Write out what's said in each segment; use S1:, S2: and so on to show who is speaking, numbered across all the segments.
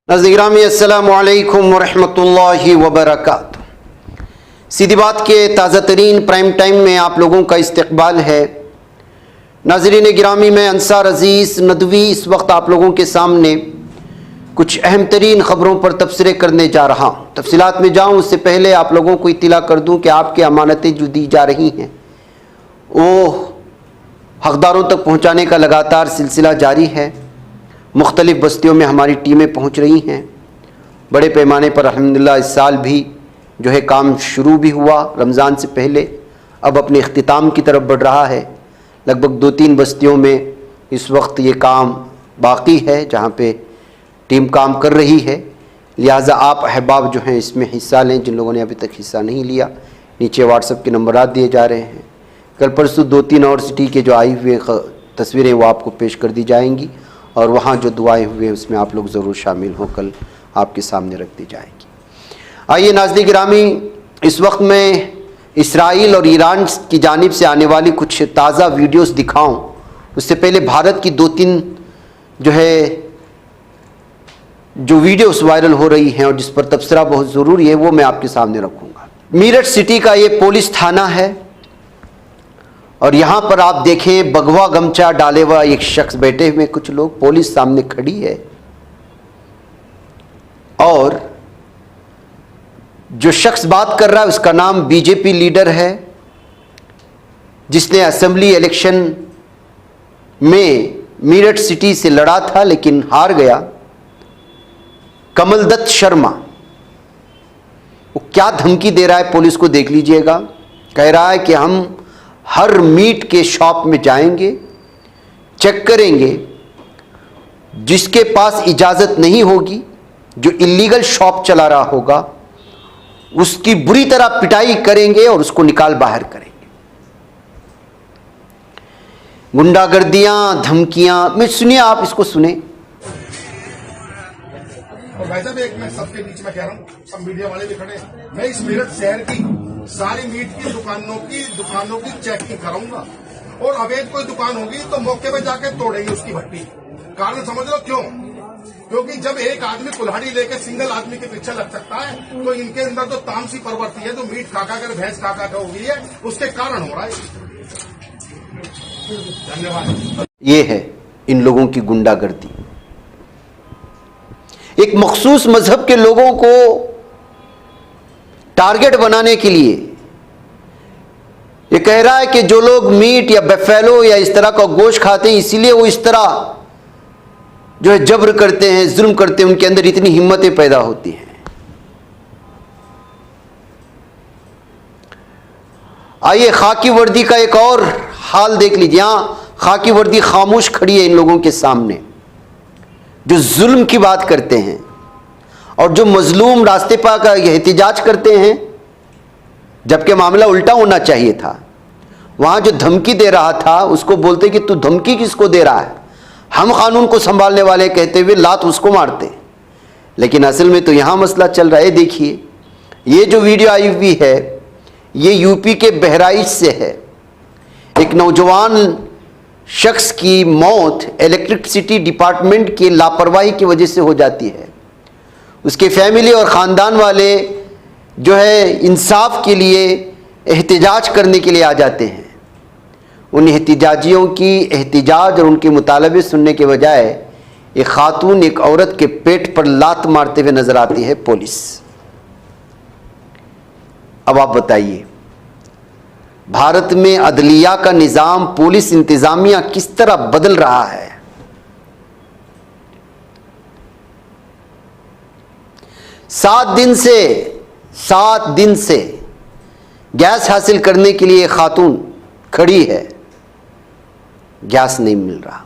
S1: नाज़रीन अस्सलामु अलैकुम वरहमतुल्लाहि वबरकातुहू। सीधी बात के ताज़ा तरीन प्राइम टाइम में आप लोगों का इस्तकबाल है। नाज़रीन गिरामी, मैं अंसार अज़ीज़ नदवी इस वक्त आप लोगों के सामने कुछ अहम तरीन ख़बरों पर तबसरे करने जा रहा हूँ। तफसीलात में जाऊँ उससे पहले आप लोगों को इत्तला कर दूँ कि आपकी अमानतें जो दी जा रही हैं वो हक़दारों तक पहुँचाने का लगातार सिलसिला जारी है। मुख्तलिफ़ बस्तियों में हमारी टीमें पहुंच रही हैं। बड़े पैमाने पर अल्हम्दुलिल्लाह इस साल भी जो है काम शुरू भी हुआ रमज़ान से पहले, अब अपने इख्तिताम की तरफ बढ़ रहा है। लगभग 2-3 बस्तियों में इस वक्त ये काम बाकी है जहां पे टीम काम कर रही है। लिहाजा आप अहबाब जो हैं इसमें हिस्सा लें। जिन लोगों ने अभी तक हिस्सा नहीं लिया, नीचे व्हाट्सएप के नंबरात दिए जा रहे हैं। कल परसों 2-3 और सिटी के जो आई हुए तस्वीरें वो आपको पेश कर दी जाएंगी और वहाँ जो दुआएं हुए उसमें आप लोग ज़रूर शामिल हों, कल आपके सामने रख दी जाएगी। आइए नाज़रीन गिरामी, इस वक्त मैं इसराइल और ईरान की जानिब से आने वाली कुछ ताज़ा वीडियोस दिखाऊं, उससे पहले भारत की 2-3 जो वीडियोस वायरल हो रही हैं और जिस पर तबसरा बहुत ज़रूरी है वो मैं आपके सामने रखूँगा। मीरठ सिटी का ये पुलिस थाना है और यहाँ पर आप देखें भगवा गमछा डाले हुआ एक शख्स बैठे हुए, कुछ लोग, पुलिस सामने खड़ी है और जो शख्स बात कर रहा है उसका नाम बीजेपी लीडर है जिसने असेंबली इलेक्शन में मीरठ सिटी से लड़ा था लेकिन हार गया। कमलदत्त शर्मा वो क्या धमकी दे रहा है पुलिस को देख लीजिएगा। कह रहा है कि हम हर मीट के शॉप में जाएंगे, चेक करेंगे, जिसके पास इजाज़त नहीं होगी, जो इलीगल शॉप चला रहा होगा, उसकी बुरी तरह पिटाई करेंगे और उसको निकाल बाहर करेंगे। गुंडागर्दियां, धमकियां, मैं सुनिए, आप इसको सुने।
S2: और भाई साहब, एक मैं सबके बीच में कह रहा हूँ, सब मीडिया वाले भी खड़े हैं, मैं इस मेरठ शहर की सारी मीट की दुकानों की चेकिंग कराऊंगा और अवैध कोई दुकान होगी तो मौके पे जाके तोड़ेंगे उसकी भट्टी। कारण समझ लो क्यों? क्योंकि जब एक आदमी कुल्हाड़ी लेके सिंगल आदमी के पीछे लग सकता है तो इनके अंदर तो तामसी प्रवृत्ति है, जो मीट खा कर भैंस खा हो गई है, उसके कारण हो रहा है। धन्यवाद।
S1: ये है इन लोगों की गुंडागर्दी। एक मखसूस मजहब के लोगों को टारगेट बनाने के लिए ये कह रहा है कि जो लोग मीट या बफेलो या इस तरह का गोश्त खाते हैं इसीलिए वो इस तरह जो है जबर करते हैं, जुल्म करते हैं, उनके अंदर इतनी हिम्मतें पैदा होती हैं। आइए खाकी वर्दी का एक और हाल देख लीजिए। यहां खाकी वर्दी खामोश खड़ी है इन लोगों के सामने जो जुल्म की बात करते हैं और जो मजलूम रास्ते पर का एहतिजाज करते हैं, जबकि मामला उल्टा होना चाहिए था। वहां जो धमकी दे रहा था उसको बोलते कि तू धमकी किसको दे रहा है, हम कानून को संभालने वाले, कहते हुए लात उसको मारते। लेकिन असल में तो यहां मसला चल रहा है। देखिए, ये जो वीडियो आई हुई है ये यूपी के बहराइच से है। एक नौजवान शख्स की मौत इलेक्ट्रिसिटी डिपार्टमेंट की लापरवाही की वजह से हो जाती है। उसके फैमिली और ख़ानदान वाले जो है इंसाफ के लिए एहतिजाज करने के लिए आ जाते हैं। उन एहतिजाजियों की एहतिजाज और उनके मुतालबे सुनने के बजाय एक खातून एक औरत के पेट पर लात मारते हुए नजर आती है पुलिस। अब आप बताइए, भारत में अदलिया का निज़ाम, पुलिस इंतज़ामिया किस तरह बदल रहा है। सात दिन से गैस हासिल करने के लिए खातून खड़ी है, गैस नहीं मिल रहा।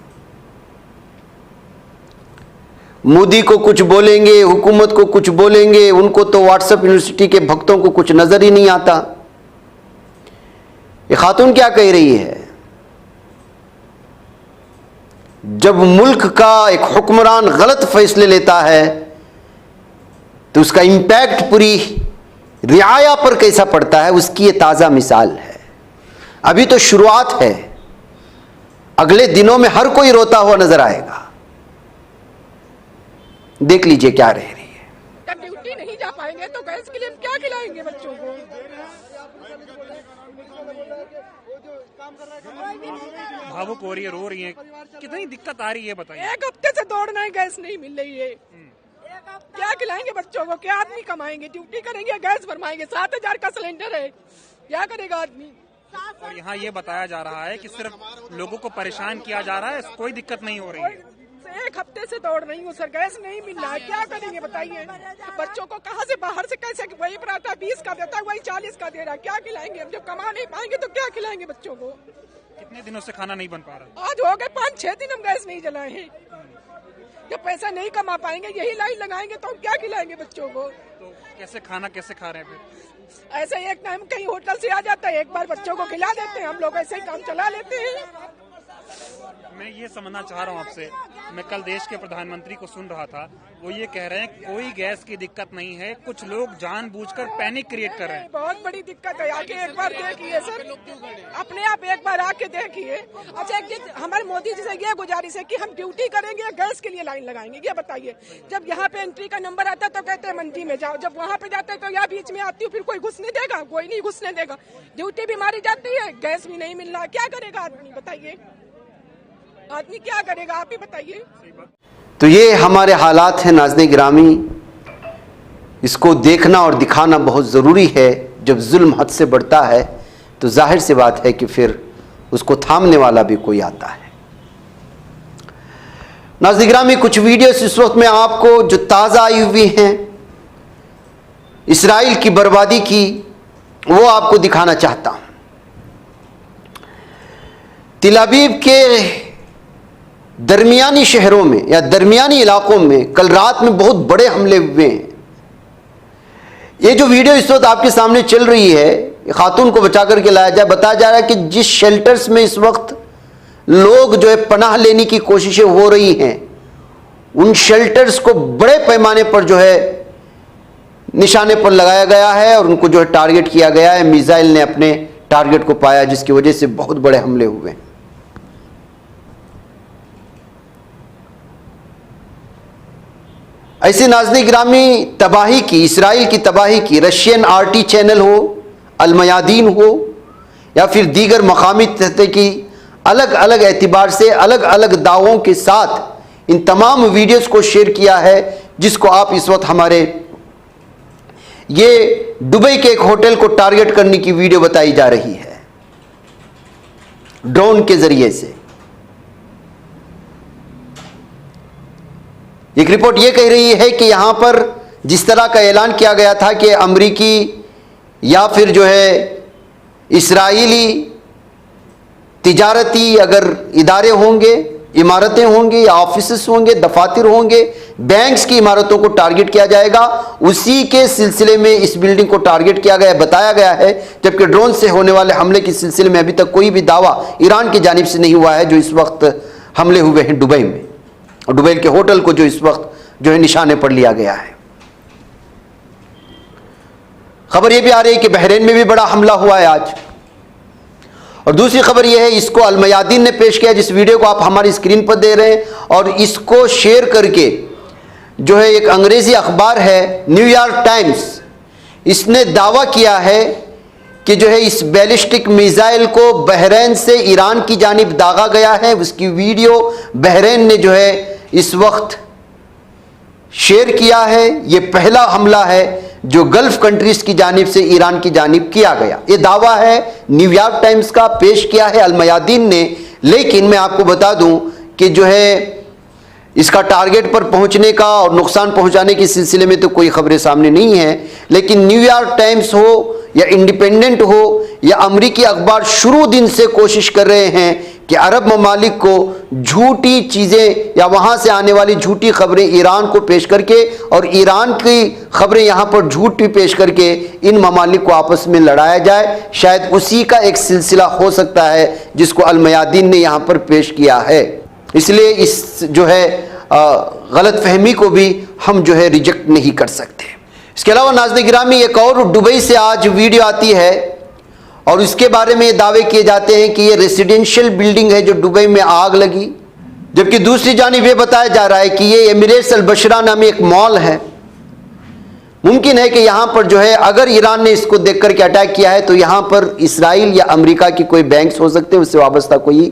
S1: मोदी को कुछ बोलेंगे, हुकूमत को कुछ बोलेंगे, उनको तो व्हाट्सएप यूनिवर्सिटी के भक्तों को कुछ नजर ही नहीं आता। ये खातून क्या कह रही है? जब मुल्क का एक हुक्मरान गलत फैसले लेता है तो उसका इंपैक्ट पूरी रियाया पर कैसा पड़ता है, उसकी ये ताज़ा मिसाल है। अभी तो शुरुआत है, अगले दिनों में हर कोई रोता हुआ नजर आएगा। देख लीजिए क्या रह रही है।
S3: जब ड्यूटी नहीं जा पाएंगे तो गैस के लिए क्या खिलाएंगे बच्चों को?
S4: भावुक हो रही है, रो रही है, कितनी दिक्कत आ रही है बताइए।
S3: एक हफ्ते से दौड़ना है, गैस नहीं मिल रही है। क्या खिलाएंगे बच्चों को? क्या आदमी कमाएंगे? ड्यूटी करेंगे, गैस भरवाएंगे, 7,000 का सिलेंडर है, क्या करेगा आदमी?
S4: और यहाँ ये बताया जा रहा है कि सिर्फ लोगों को परेशान किया जा रहा है, कोई दिक्कत नहीं हो रही है।
S3: एक हफ्ते से दौड़ रही हूँ सर, गैस नहीं मिल रहा है, क्या करेंगे बताइए? बच्चों को कहाँ से बाहर से कैसे, वही पराठा 20 का देता है, वही 40 का दे रहा है, क्या खिलाएंगे? हम जब कमा नहीं पाएंगे तो क्या खिलाएंगे बच्चों को?
S4: कितने दिनों से खाना नहीं बन पा रहा?
S3: आज हो गए 5-6 दिन हम गैस नहीं जलाए हैं। जब पैसा नहीं कमा पाएंगे, यही लाइन लगाएंगे तो हम क्या खिलाएंगे बच्चों को?
S4: तो कैसे खाना कैसे खा रहे हैं फिर?
S3: ऐसे एक टाइम कहीं होटल से आ जाता है, एक बार बच्चों को खिला देते हैं, हम लोग ऐसे ही काम चला लेते हैं।
S4: मैं ये समझना चाह रहा हूँ आपसे, मैं कल देश के प्रधानमंत्री को सुन रहा था, वो ये कह रहे हैं कोई गैस की दिक्कत नहीं है, कुछ लोग जानबूझकर पैनिक क्रिएट कर रहे हैं।
S3: बहुत बड़ी दिक्कत है, आके एक बार देखिए सर, अपने आप एक बार आके देखिए। अच्छा एक चीज हमारे मोदी जी से ये गुजारिश है कि हम ड्यूटी करेंगे, गैस के लिए लाइन लगाएंगे, ये बताइए। जब यहाँ पे एंट्री का नंबर आता है तो कहते हैं मंडी में जाओ, जब वहाँ पे जाते हैं तो यहाँ बीच में आती हूँ, फिर कोई घुसने देगा? कोई नहीं घुसने देगा। ड्यूटी भी मारी जाती है, गैस भी नहीं मिल रहा, क्या करेगा आदमी बताइए? आदमी क्या करेगा, आप ही बताइए।
S1: तो ये हमारे हालात हैं नाज़रीन गिरामी, इसको देखना और दिखाना बहुत ज़रूरी है। जब जुल्म हद से बढ़ता है तो जाहिर सी बात है कि फिर उसको थामने वाला भी कोई आता है। नाज़रीन गिरामी, कुछ वीडियोस इस वक्त में आपको जो ताज़ा आई हुई हैं इसराइल की बर्बादी की, वो आपको दिखाना चाहता हूँ। तिल अवीव के दरमियानी शहरों में या दरमियानी इलाकों में कल रात में बहुत बड़े हमले हुए हैं। ये जो वीडियो इस वक्त आपके सामने चल रही है, खातून को बचा करके लाया जाए, बताया जा रहा है कि जिस शेल्टर्स में इस वक्त लोग जो है पनाह लेने की कोशिशें हो रही हैं, उन शेल्टर्स को बड़े पैमाने पर जो है निशाने पर लगाया गया है और उनको जो है टारगेट किया गया है। मिसाइल ने अपने टारगेट को पाया, जिसकी वजह से बहुत बड़े हमले हुए। ऐसे नाज़रीन गिरामी तबाही की, इसराइल की तबाही की रशियन RT चैनल हो, अल-मयादीन हो या फिर दीगर मकामी सतह की अलग अलग एतबार से अलग अलग दावों के साथ इन तमाम वीडियोस को शेयर किया है, जिसको आप इस वक्त हमारे ये दुबई के एक होटल को टारगेट करने की वीडियो बताई जा रही है ड्रोन के जरिए से। एक रिपोर्ट यह कह रही है कि यहां पर जिस तरह का ऐलान किया गया था कि अमरीकी या फिर जो है इस्राएली तिजारती अगर इदारे होंगे, इमारतें होंगी या ऑफिसेस होंगे, दफातर होंगे, बैंक्स की इमारतों को टारगेट किया जाएगा। उसी के सिलसिले में इस बिल्डिंग को टारगेट किया गया, बताया गया है। जबकि ड्रोन से होने वाले हमले के सिलसिले में अभी तक कोई भी दावा ईरान की जानिब से नहीं हुआ है, जो इस वक्त हमले हुए हैं दुबई में, और दुबई के होटल को जो इस वक्त जो है निशाने पर लिया गया है। खबर यह भी आ रही है कि बहरीन में भी बड़ा हमला हुआ है आज। और दूसरी खबर यह है, इसको अल-मयादीन ने पेश किया, जिस वीडियो को आप हमारी स्क्रीन पर दे रहे हैं, और इसको शेयर करके जो है एक अंग्रेजी अखबार है न्यूयॉर्क टाइम्स, इसने दावा किया है कि जो है इस बैलिस्टिक मिसाइल को बहरीन से ईरान की जानिब दागा गया है। उसकी वीडियो बहरीन ने जो है इस वक्त शेयर किया है। यह पहला हमला है जो गल्फ कंट्रीज की जानिब से ईरान की जानिब किया गया। यह दावा है न्यूयॉर्क टाइम्स का, पेश किया है अल-मयादीन ने। लेकिन मैं आपको बता दूं कि जो है इसका टारगेट पर पहुंचने का और नुकसान पहुंचाने के सिलसिले में तो कोई खबरें सामने नहीं है। लेकिन न्यूयॉर्क टाइम्स हो या इंडिपेंडेंट हो या अमरीकी अखबार शुरू दिन से कोशिश कर रहे हैं कि अरब ममालिक को झूठी चीज़ें या वहाँ से आने वाली झूठी खबरें ईरान को पेश करके और ईरान की खबरें यहाँ पर झूठी पेश करके इन ममालिक को आपस में लड़ाया जाए। शायद उसी का एक सिलसिला हो सकता है जिसको अल-मयादीन ने यहाँ पर पेश किया है। इसलिए इस जो है गलत फहमी को भी हम जो है रिजेक्ट नहीं कर सकते। इसके अलावा नाज़रीन गिरामी, एक और दुबई से आज वीडियो आती है और इसके बारे में दावे किए जाते हैं कि ये रेसिडेंशियल बिल्डिंग है जो दुबई में आग लगी जबकि दूसरी जानिब यह बताया जा रहा है कि ये एमिरेट्स अल बशरा नामी एक मॉल है। मुमकिन है कि यहां पर जो है अगर ईरान ने इसको देख करके अटैक किया है तो यहां पर इसराइल या अमेरिका की कोई बैंक्स हो सकते हैं, उससे वाबस्ता कोई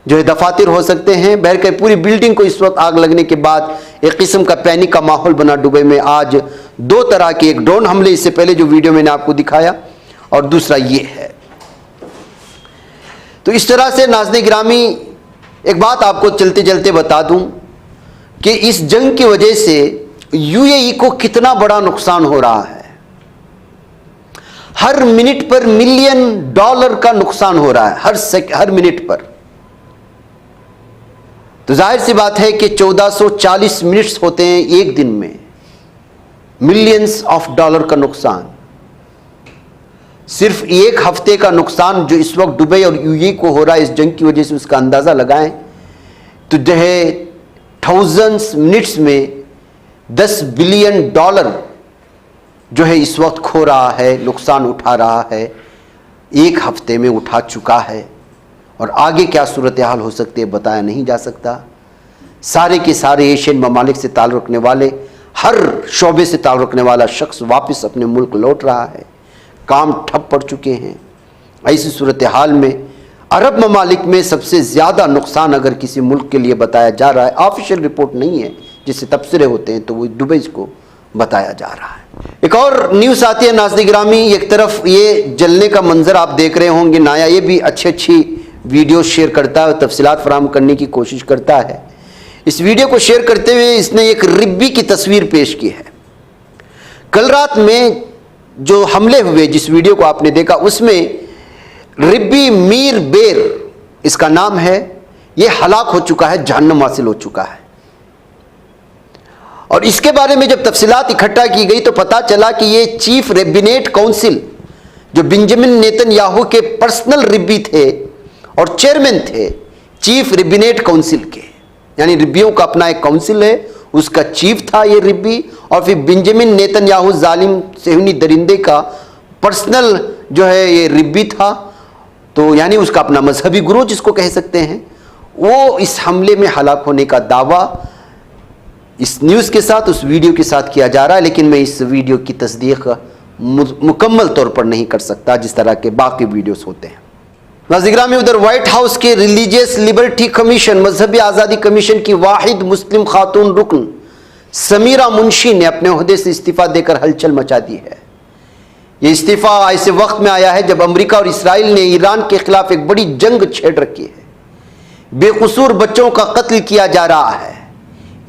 S1: जो है दफातर हो सकते हैं। बहरकैफ पूरी बिल्डिंग को इस वक्त आग लगने के बाद एक किस्म का पैनिक का माहौल बना दुबई में। आज दो तरह के, एक ड्रोन हमले, इससे पहले जो वीडियो मैंने आपको दिखाया, और दूसरा ये है। तो इस तरह से नाज़रीन गिरामी, एक बात आपको चलते चलते बता दूं कि इस जंग की वजह से यूएई को कितना बड़ा नुकसान हो रहा है। हर मिनट पर $1 मिलियन का नुकसान हो रहा है, हर मिनट पर। तो जाहिर सी बात है कि 1440 मिनट्स होते हैं एक दिन में, मिलियंस ऑफ डॉलर का नुकसान। सिर्फ एक हफ्ते का नुकसान जो इस वक्त दुबई और यूएई को हो रहा है इस जंग की वजह से, उसका अंदाजा लगाएं तो जो है थाउजेंड्स मिनट्स में $10 बिलियन जो है इस वक्त खो रहा है, नुकसान उठा रहा है, एक हफ्ते में उठा चुका है। और आगे क्या सूरत हाल हो सकती है बताया नहीं जा सकता। सारे के सारे एशियन ममालिक से ताल्लुक़ रखने वाले, हर शोबे से ताल्लुक़ रखने वाला शख्स वापस अपने मुल्क लौट रहा है, काम ठप पड़ चुके हैं। ऐसी सूरत हाल में अरब ममालिक में सबसे ज़्यादा नुकसान अगर किसी मुल्क के लिए बताया जा रहा है, ऑफिशियल रिपोर्ट नहीं है, जिससे तबसरे होते हैं, तो वो दुबई को बताया जा रहा है। एक और न्यूज़ आती है नाज़रीन गिरामी, एक तरफ ये जलने का मंजर आप देख रहे होंगे, नाया ये भी अच्छी वीडियो शेयर करता है, तफसीलात फराहम करने की कोशिश करता है। इस वीडियो को शेयर करते हुए इसने एक रिब्बी की तस्वीर पेश की है। कल रात में जो हमले हुए, जिस वीडियो को आपने देखा, उसमें रिब्बी मीर बेर इसका नाम है, यह हलाक हो चुका है, जहन्नम हासिल हो चुका है। और इसके बारे में जब तफसीलात इकट्ठा की गई तो पता चला कि ये चीफ रेबिनेट काउंसिल, जो बेंजामिन नेतन्याहू के पर्सनल रिब्बी थे और चेयरमैन थे चीफ रेबिनेट काउंसिल के, यानी रिब्बियों का अपना एक काउंसिल है, उसका चीफ था ये रिब्बी, और फिर बेंजामिन नेतन्याहू जालिम सेहूनी दरिंदे का पर्सनल जो है ये रिब्बी था। तो यानी उसका अपना मजहबी गुरु जिसको कह सकते हैं, वो इस हमले में हलाक होने का दावा इस न्यूज़ के साथ, उस वीडियो के साथ किया जा रहा है। लेकिन मैं इस वीडियो की तस्दीक मुकम्मल तौर पर नहीं कर सकता, जिस तरह के बाकी वीडियोस होते हैं। नाज़रीन में उधर व्हाइट हाउस के रिलीजियस लिबर्टी कमीशन, मजहबी आज़ादी कमीशन की वाहिद मुस्लिम खातून रुकन समीरा मुंशी ने अपने ओहदे से इस्तीफ़ा देकर हलचल मचा दी है। ये इस्तीफ़ा ऐसे वक्त में आया है जब अमेरिका और इसराइल ने ईरान के खिलाफ एक बड़ी जंग छेड़ रखी है। बेकसूर बच्चों का कत्ल किया जा रहा है।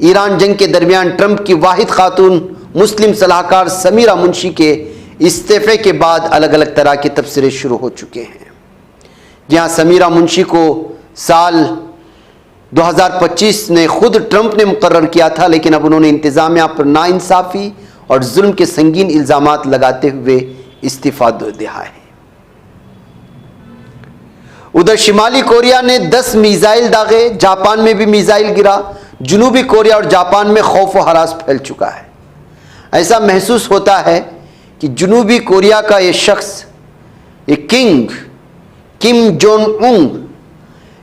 S1: ईरान जंग के दरमियान ट्रंप की वाहिद खातून मुस्लिम सलाहकार समीरा मुंशी के इस्तीफ़े के बाद अलग अलग तरह के तबसरे शुरू हो चुके हैं। जहाँ समीरा मुंशी को साल 2025 में खुद ट्रंप ने मुकर्रर किया था, लेकिन अब उन्होंने इंतज़ामिया पर नाइंसाफ़ी और जुल्म के संगीन इल्ज़ामात लगाते हुए इस्तीफ़ा दे दिया है। उधर शिमाली कोरिया ने 10 मिसाइल दागे, जापान में भी मिसाइल गिरा। जनूबी कोरिया और जापान में खौफ व हरास फैल चुका है। ऐसा महसूस होता है कि जनूबी कोरिया का ये शख्स, ये किंग किम जोंग उन,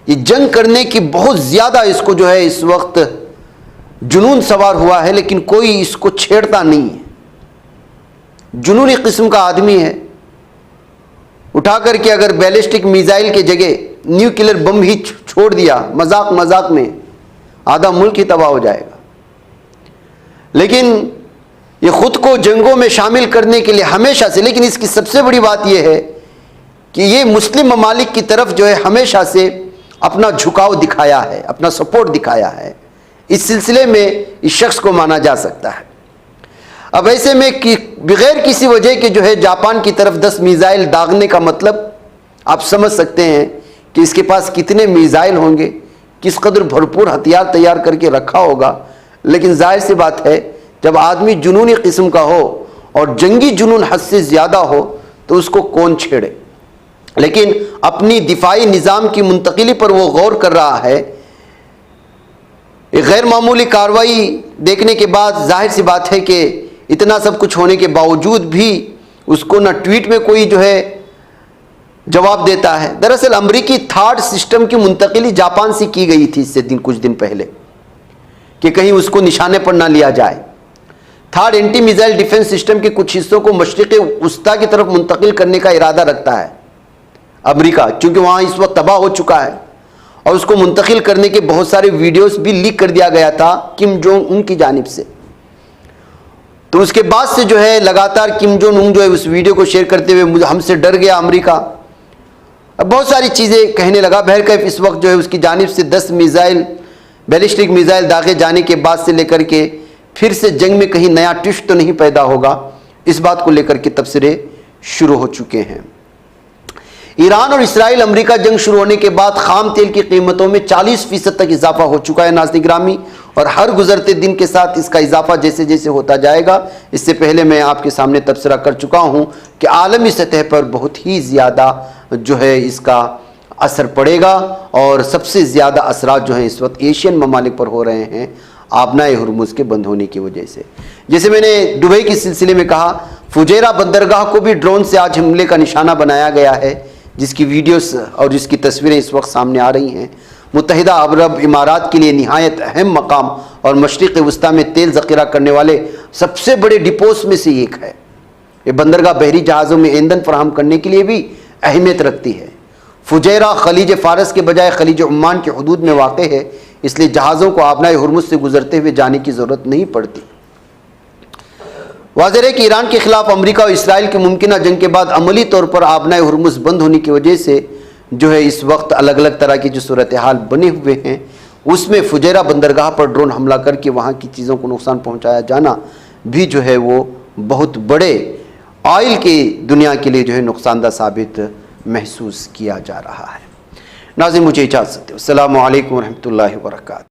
S1: ये जंग करने की बहुत ज़्यादा इसको जो है इस वक्त जुनून सवार हुआ है, लेकिन कोई इसको छेड़ता नहीं है। जुनूनी किस्म का आदमी है। उठा करके अगर बैलिस्टिक मिसाइल के जगह न्यूक्लियर बम ही छोड़ दिया, मजाक मजाक में आधा मुल्क ही तबाह हो जाएगा। लेकिन ये खुद को जंगों में शामिल करने के लिए हमेशा से, लेकिन इसकी सबसे बड़ी बात यह है कि ये मुस्लिम ममालिक की तरफ जो है हमेशा से अपना झुकाव दिखाया है, अपना सपोर्ट दिखाया है। इस सिलसिले में इस शख्स को माना जा सकता है। अब ऐसे में कि बगैर किसी वजह के जो है जापान की तरफ 10 मिसाइल दागने का मतलब आप समझ सकते हैं कि इसके पास कितने मिसाइल होंगे, किस कदर भरपूर हथियार तैयार करके रखा होगा। लेकिन जाहिर सी बात है, जब आदमी जुनूनी किस्म का हो और जंगी जुनून हद से ज़्यादा हो तो उसको कौन छेड़े। लेकिन अपनी दिफाई निज़ाम की मुंतकिली पर वो गौर कर रहा है। एक गैर मामूली कार्रवाई देखने के बाद जाहिर सी बात है कि इतना सब कुछ होने के बावजूद भी उसको न ट्वीट में कोई जो है जवाब देता है। दरअसल अमरीकी थार्ड सिस्टम की मुंतकिली जापान से की गई थी इससे कुछ दिन पहले कि कहीं उसको निशाने पर ना लिया जाए। Third anti missile defence system के कुछ हिस्सों को मशरिक़ वस्ता की तरफ मुंतकिल करने का इरादा रखता है अमरीका, क्योंकि वहाँ इस वक्त तबाह हो चुका है और उसको मुंतकिल करने के बहुत सारे वीडियोस भी लीक कर दिया गया था किम जोंग उन की जानिब से। तो उसके बाद से जो है लगातार किम जोंग उन जो है उस वीडियो को शेयर करते हुए हमसे डर गया अमरीका, अब बहुत सारी चीज़ें कहने लगा। बहरकैफ इस वक्त जो है उसकी जानिब से 10 मिसाइल बैलिस्टिक मिसाइल दागे जाने के बाद से लेकर के फिर से जंग में कहीं नया ट्विस्ट तो नहीं पैदा होगा, इस बात को लेकर के तबसरे शुरू हो चुके हैं। ईरान और इसराइल अमेरिका जंग शुरू होने के बाद खाम तेल की कीमतों में 40% तक इजाफा हो चुका है नाज़रीन गिरामी, और हर गुजरते दिन के साथ इसका इजाफा जैसे जैसे होता जाएगा। इससे पहले मैं आपके सामने तबसरा कर चुका हूं कि आलमी सतह पर बहुत ही ज़्यादा जो है इसका असर पड़ेगा और सबसे ज़्यादा असरात जो हैं इस वक्त एशियन ममालिक पर हो रहे हैं आबनाए हुर्मुज़ के बंद होने की वजह से। जैसे मैंने दुबई के सिलसिले में कहा, फुजैरा बंदरगाह को भी ड्रोन से आज हमले का निशाना बनाया गया है, जिसकी वीडियोस और जिसकी तस्वीरें इस वक्त सामने आ रही हैं। मुत्तहिदा अरब इमारात के लिए निहायत अहम मकाम और मशरिक़ वस्ता में तेल ज़ख़ीरा करने वाले सबसे बड़े डिपोस में से एक है। ये बंदरगाह बहरी जहाज़ों में ईंधन फराहम करने के लिए भी अहमियत रखती है। फुजैरा खलीज फ़ारस के बजाय खलीज उम्मान के हदूद में वाक़ है, इसलिए जहाज़ों को आबनाए हुर्मुज़ से गुजरते हुए जाने की ज़रूरत नहीं पड़ती। वाज़ेह है कि ईरान के खिलाफ अमेरिका और इसराइल की मुमकिन जंग के बाद अमली तौर पर आबनाए हुर्मुज़ बंद होने की वजह से जो है इस वक्त अलग अलग तरह की जो सूरत हाल बने हुए हैं, उसमें फुजैरा बंदरगाह पर ड्रोन हमला करके वहाँ की चीज़ों को नुकसान पहुँचाया जाना भी जो है वो बहुत बड़े ऑयल की दुनिया के लिए जो है नुकसानदा साबित महसूस किया जा रहा है। नाज़रीन मुझे इजाज़त दें। अस्सलामु अलैकुम व रहमतुल्लाहि व बरकातहू।